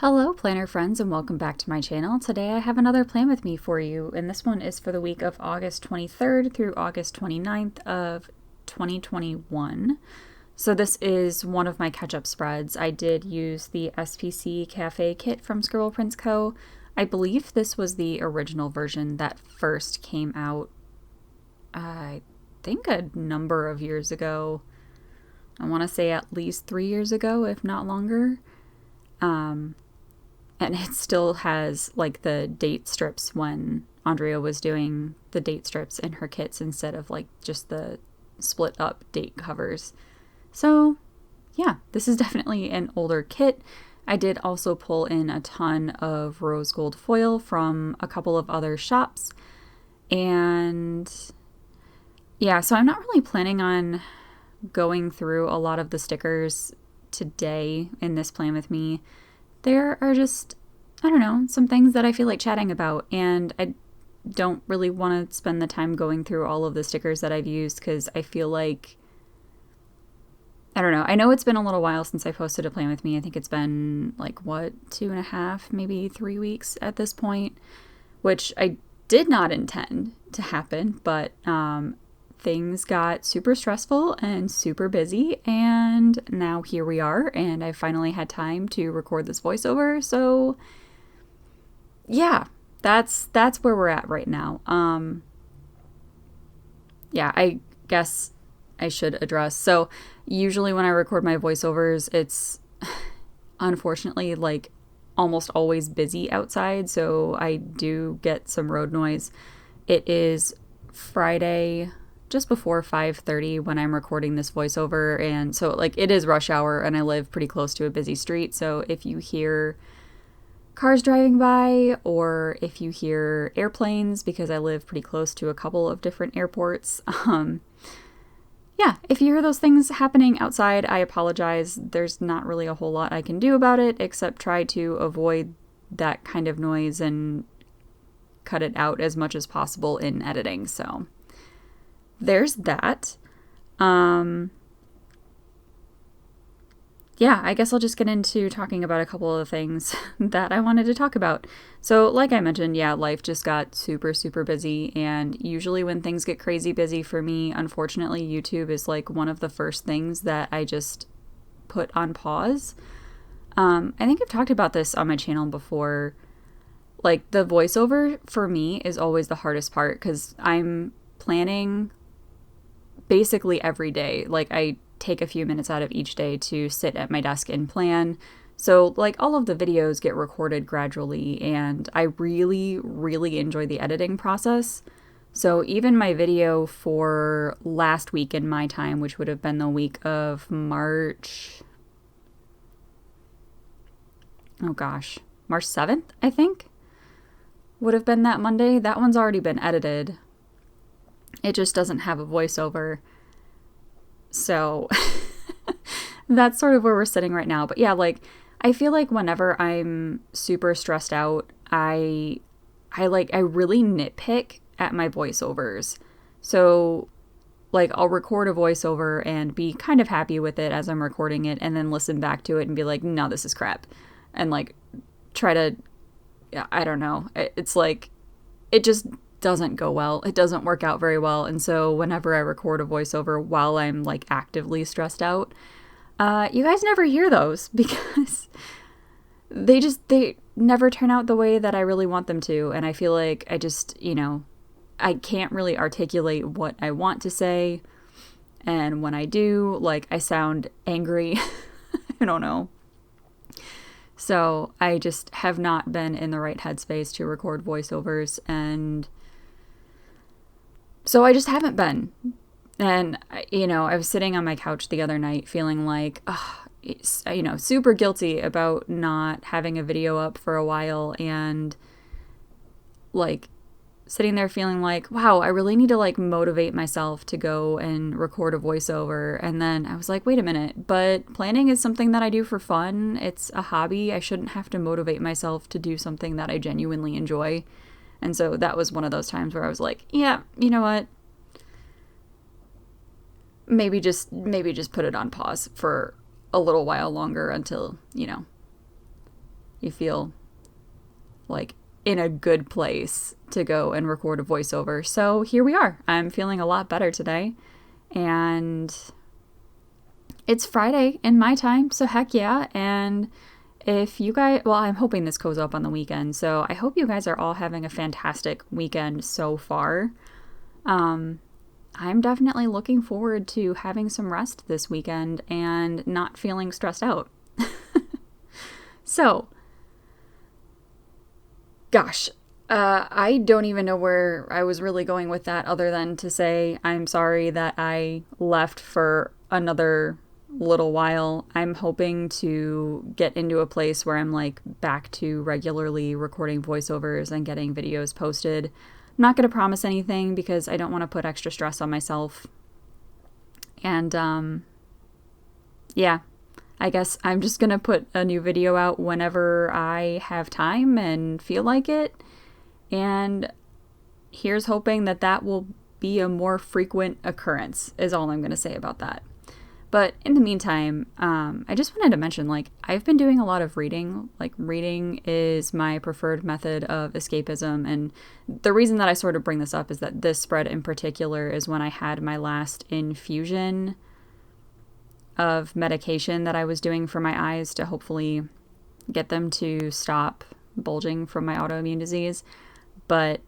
Hello planner friends and welcome back to my channel. Today I have another plan with me for you, and this one is for the week of August 23rd through August 29th of 2021. So this is one of my catch-up spreads. I did use the SPC Cafe kit from Scribble Prints Co. I believe this was the original version that first came out, I think a number of years ago. I want to say at least 3 years ago, if not longer. And it still has like the date strips when Andrea was doing the date strips in her kits instead of like just the split up date covers. So yeah, this is definitely an older kit. I did also pull in a ton of rose gold foil from a couple of other shops. And yeah, so I'm not really planning on going through a lot of the stickers today in this plan with me. There are just, I don't know, some things that I feel like chatting about, and I don't really want to spend the time going through all of the stickers that I've used because I feel like, I don't know, I know it's been a little while since I posted a plan with me. I think it's been like, what, 2.5, maybe 3 weeks at this point, which I did not intend to happen, but things got super stressful and super busy, and now here we are, and I finally had time to record this voiceover. So yeah, that's where we're at right now. Yeah, I guess I should address. So usually when I record my voiceovers, it's unfortunately like almost always busy outside, so I do get some road noise. It is Friday just before 5:30 when I'm recording this voiceover, and so like it is rush hour and I live pretty close to a busy street, so if you hear cars driving by or if you hear airplanes, because I live pretty close to a couple of different airports, yeah, if you hear those things happening outside, I apologize. There's not really a whole lot I can do about it except try to avoid that kind of noise and cut it out as much as possible in editing. So there's that. Yeah, I guess I'll just get into talking about a couple of the things that I wanted to talk about. So like I mentioned, yeah, life just got super, super busy, and usually when things get crazy busy for me, unfortunately, YouTube is like one of the first things that I just put on pause. I think I've talked about this on my channel before. Like the voiceover for me is always the hardest part because I'm planning basically every day. Like I take a few minutes out of each day to sit at my desk and plan. So like all of the videos get recorded gradually, and I really, really enjoy the editing process. So even my video for last week in my time, which would have been the week of March 7th, I think, would have been that Monday. That one's already been edited. It just doesn't have a voiceover. So that's sort of where we're sitting right now. But yeah, like I feel like whenever I'm super stressed out, I really nitpick at my voiceovers. So like I'll record a voiceover and be kind of happy with it as I'm recording it, and then listen back to it and be like, no, this is crap. And like try to, I don't know. It's like, it just doesn't go well. It doesn't work out very well. And so whenever I record a voiceover while I'm like actively stressed out, you guys never hear those because they never turn out the way that I really want them to. And I feel like I just, I can't really articulate what I want to say. And when I do, like I sound angry. I don't know. So I just have not been in the right headspace to record voiceovers, and so I just haven't been. And, I was sitting on my couch the other night feeling like, super guilty about not having a video up for a while, and like sitting there feeling like, wow, I really need to like motivate myself to go and record a voiceover. And then I was like, wait a minute, but planning is something that I do for fun. It's a hobby. I shouldn't have to motivate myself to do something that I genuinely enjoy. And so that was one of those times where I was like, yeah, you know what? Maybe just put it on pause for a little while longer until, you feel like in a good place to go and record a voiceover. So here we are. I'm feeling a lot better today. And it's Friday in my time, so heck yeah. And if you guys, well, I'm hoping this goes up on the weekend, so I hope you guys are all having a fantastic weekend so far. I'm definitely looking forward to having some rest this weekend and not feeling stressed out. So, gosh, I don't even know where I was really going with that other than to say I'm sorry that I left for another little while. I'm hoping to get into a place where I'm like back to regularly recording voiceovers and getting videos posted. I'm not going to promise anything because I don't want to put extra stress on myself. And yeah, I guess I'm just going to put a new video out whenever I have time and feel like it. And here's hoping that that will be a more frequent occurrence, is all I'm going to say about that. But in the meantime, I just wanted to mention, like, I've been doing a lot of reading. Like, reading is my preferred method of escapism. And the reason that I sort of bring this up is that this spread in particular is when I had my last infusion of medication that I was doing for my eyes to hopefully get them to stop bulging from my autoimmune disease. But,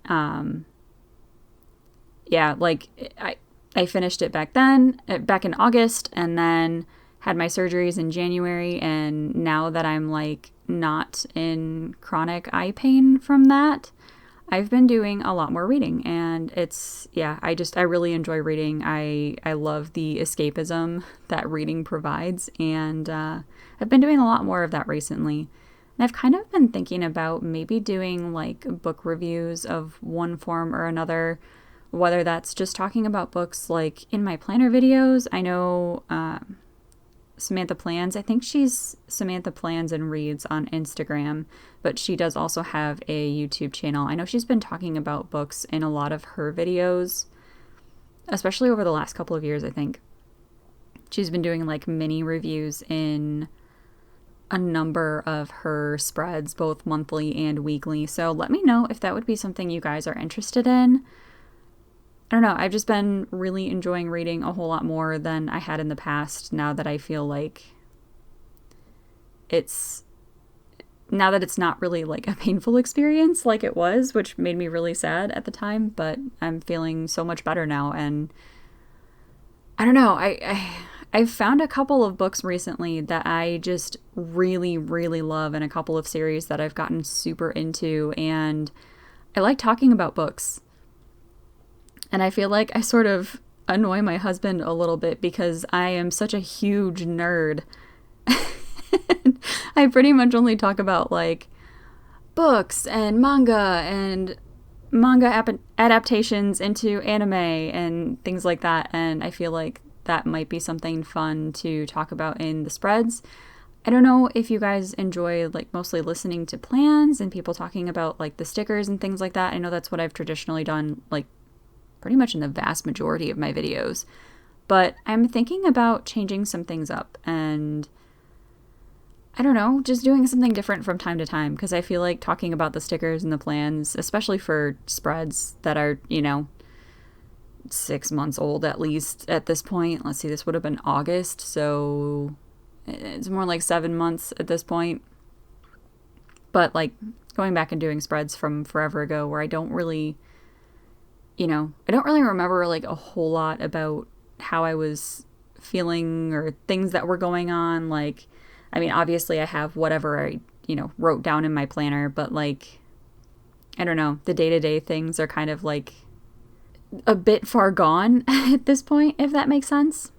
yeah, like, I finished it back then, back in August, and then had my surgeries in January. And now that I'm like not in chronic eye pain from that, I've been doing a lot more reading. And it's, yeah, I really enjoy reading. I love the escapism that reading provides. And I've been doing a lot more of that recently. And I've kind of been thinking about maybe doing like book reviews of one form or another, whether that's just talking about books like in my planner videos. I know Samantha Plans, I think she's Samantha Plans and Reads on Instagram, but she does also have a YouTube channel. I know she's been talking about books in a lot of her videos, especially over the last couple of years, I think. She's been doing like mini reviews in a number of her spreads, both monthly and weekly. So let me know if that would be something you guys are interested in. I don't know, I've just been really enjoying reading a whole lot more than I had in the past now that I feel like now that it's not really like a painful experience like it was, which made me really sad at the time, but I'm feeling so much better now. And I don't know, I've found a couple of books recently that I just really, really love, and a couple of series that I've gotten super into, and I like talking about books. And I feel like I sort of annoy my husband a little bit because I am such a huge nerd. I pretty much only talk about like books and manga adaptations into anime and things like that. And I feel like that might be something fun to talk about in the spreads. I don't know if you guys enjoy like mostly listening to plans and people talking about like the stickers and things like that. I know that's what I've traditionally done, like pretty much in the vast majority of my videos, but I'm thinking about changing some things up and I don't know, just doing something different from time to time, because I feel like talking about the stickers and the plans, especially for spreads that are, 6 months old at least at this point. Let's see, this would have been August, so it's more like 7 months at this point. But like going back and doing spreads from forever ago where I don't really remember like a whole lot about how I was feeling or things that were going on. Like, I mean, obviously I have whatever I, wrote down in my planner, but like, I don't know, the day-to-day things are kind of like a bit far gone at this point, if that makes sense.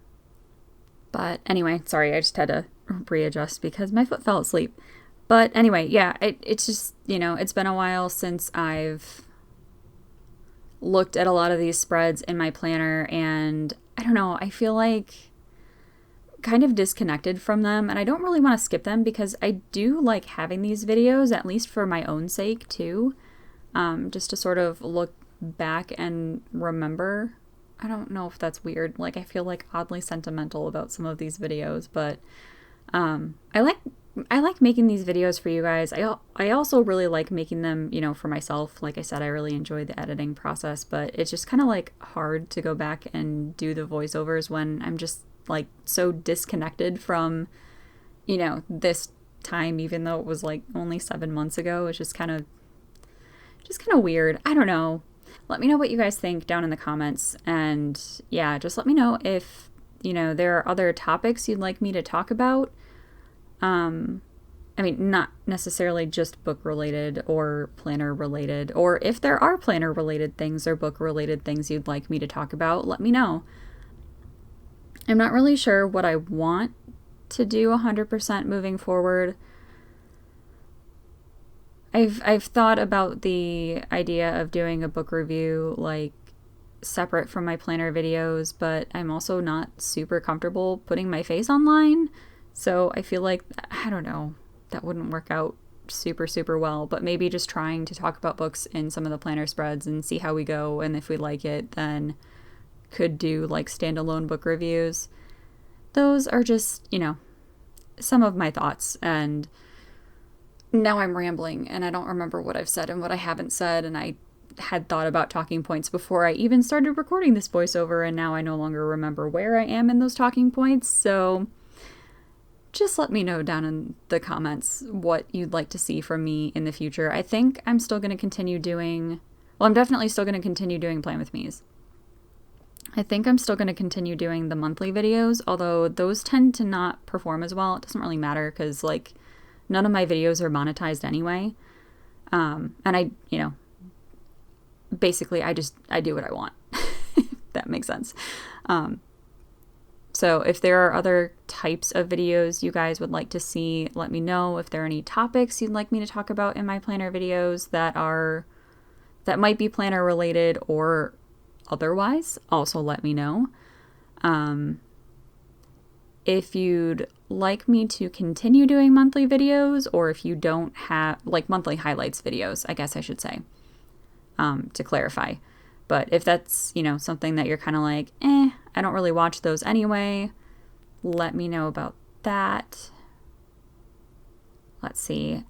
But anyway, sorry, I just had to readjust because my foot fell asleep. But anyway, yeah, it's just, it's been a while since I've looked at a lot of these spreads in my planner, and I don't know, I feel like kind of disconnected from them, and I don't really want to skip them because I do like having these videos, at least for my own sake too, just to sort of look back and remember. I don't know if that's weird, like I feel like oddly sentimental about some of these videos, but I like I like making these videos for you guys. I also really like making them, you know, for myself. Like I said, I really enjoy the editing process, but it's just kind of like hard to go back and do the voiceovers when I'm just like so disconnected from, you know, this time, even though it was like only 7 months ago. It's just kind of weird. I don't know. Let me know what you guys think down in the comments. And yeah, just let me know if, you know, there are other topics you'd like me to talk about. I mean, not necessarily just book related or planner related, or if there are planner related things or book related things you'd like me to talk about, let me know. I'm not really sure what I want to do 100% moving forward. I've thought about the idea of doing a book review like separate from my planner videos, but I'm also not super comfortable putting my face online. So I feel like, I don't know, that wouldn't work out super well, but maybe just trying to talk about books in some of the planner spreads and see how we go, and if we like it, then could do like standalone book reviews. Those are just, you know, some of my thoughts, and now I'm rambling and I don't remember what I've said and what I haven't said, and I had thought about talking points before I even started recording this voiceover, and now I no longer remember where I am in those talking points. So just let me know down in the comments what you'd like to see from me in the future. I think I'm still going to continue doing, well, I'm definitely still going to continue doing Plan With Me's. I think I'm still going to continue doing the monthly videos, although those tend to not perform as well. It doesn't really matter because, like, none of my videos are monetized anyway. And I, you know, basically I do what I want. That makes sense. So if there are other types of videos you guys would like to see, let me know. If there are any topics you'd like me to talk about in my planner videos that might be planner related or otherwise, also let me know. If you'd like me to continue doing monthly videos, or if you don't have, like, monthly highlights videos, I guess I should say, to clarify. But if that's, you know, something that you're kind of like, I don't really watch those anyway, let me know about that. Let's see.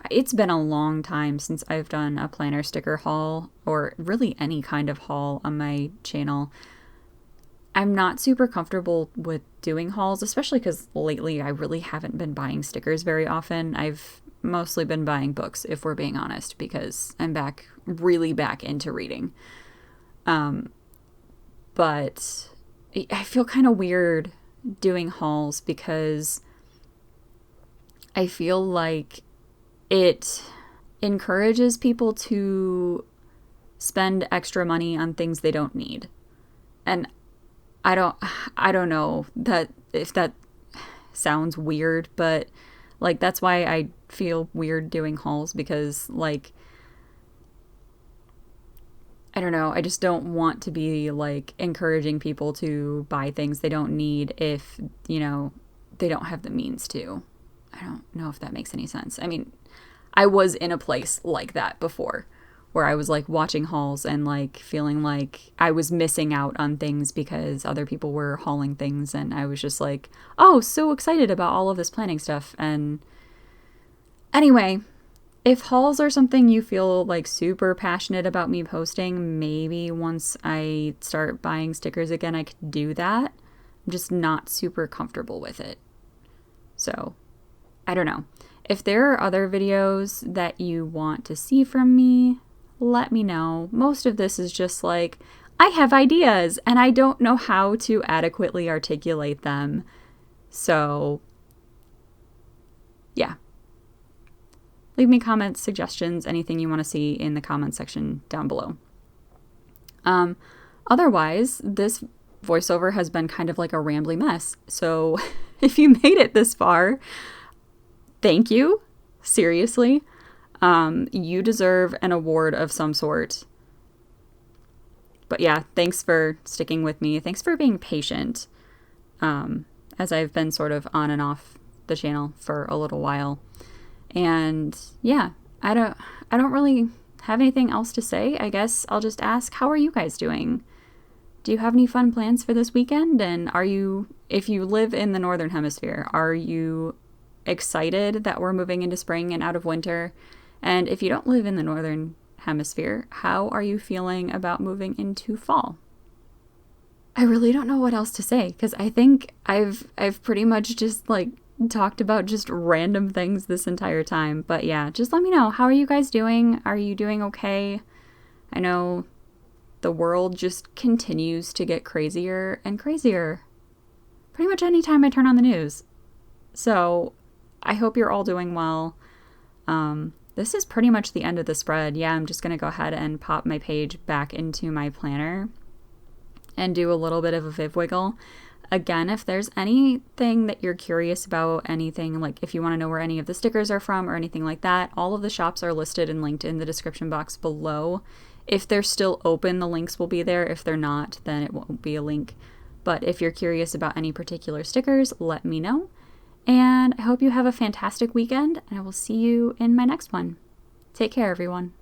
It's been a long time since I've done a planner sticker haul, or really any kind of haul on my channel. I'm not super comfortable with doing hauls, especially because lately I really haven't been buying stickers very often. I've mostly been buying books, if we're being honest, because I'm really back into reading. But I feel kind of weird doing hauls because I feel like it encourages people to spend extra money on things they don't need. And I don't know that if that sounds weird, but like that's why I feel weird doing hauls, because like I don't know, I just don't want to be like encouraging people to buy things they don't need if, you know, they don't have the means to. I don't know if that makes any sense. I mean, I was in a place like that before, where I was like watching hauls and like feeling like I was missing out on things because other people were hauling things, and I was just like, oh, so excited about all of this planning stuff. And anyway, if hauls are something you feel like super passionate about me posting, maybe once I start buying stickers again, I could do that. I'm just not super comfortable with it. So I don't know. If there are other videos that you want to see from me, let me know. Most of this is just like, I have ideas and I don't know how to adequately articulate them. So yeah. Leave me comments, suggestions, anything you want to see in the comment section down below. Otherwise, this voiceover has been kind of like a rambly mess. So if you made it this far, thank you. Seriously. You deserve an award of some sort. But yeah, thanks for sticking with me. Thanks for being patient. As I've been sort of on and off the channel for a little while. And yeah, I don't really have anything else to say. I guess I'll just ask, how are you guys doing? Do you have any fun plans for this weekend? And if you live in the Northern Hemisphere, are you excited that we're moving into spring and out of winter. And if you don't live in the northern hemisphere, how are you feeling about moving into fall? I really don't know what else to say, because I think I've pretty much just like talked about just random things this entire time. But yeah, just let me know. How are you guys doing? Are you doing okay? I know the world just continues to get crazier and crazier pretty much any time I turn on the news. So I hope you're all doing well. This is pretty much the end of the spread. Yeah, I'm just going to go ahead and pop my page back into my planner and do a little bit of a viv wiggle. Again, if there's anything that you're curious about, anything like if you want to know where any of the stickers are from or anything like that, all of the shops are listed and linked in the description box below. If they're still open, the links will be there. If they're not, then it won't be a link. But if you're curious about any particular stickers, let me know. And I hope you have a fantastic weekend, and I will see you in my next one. Take care, everyone.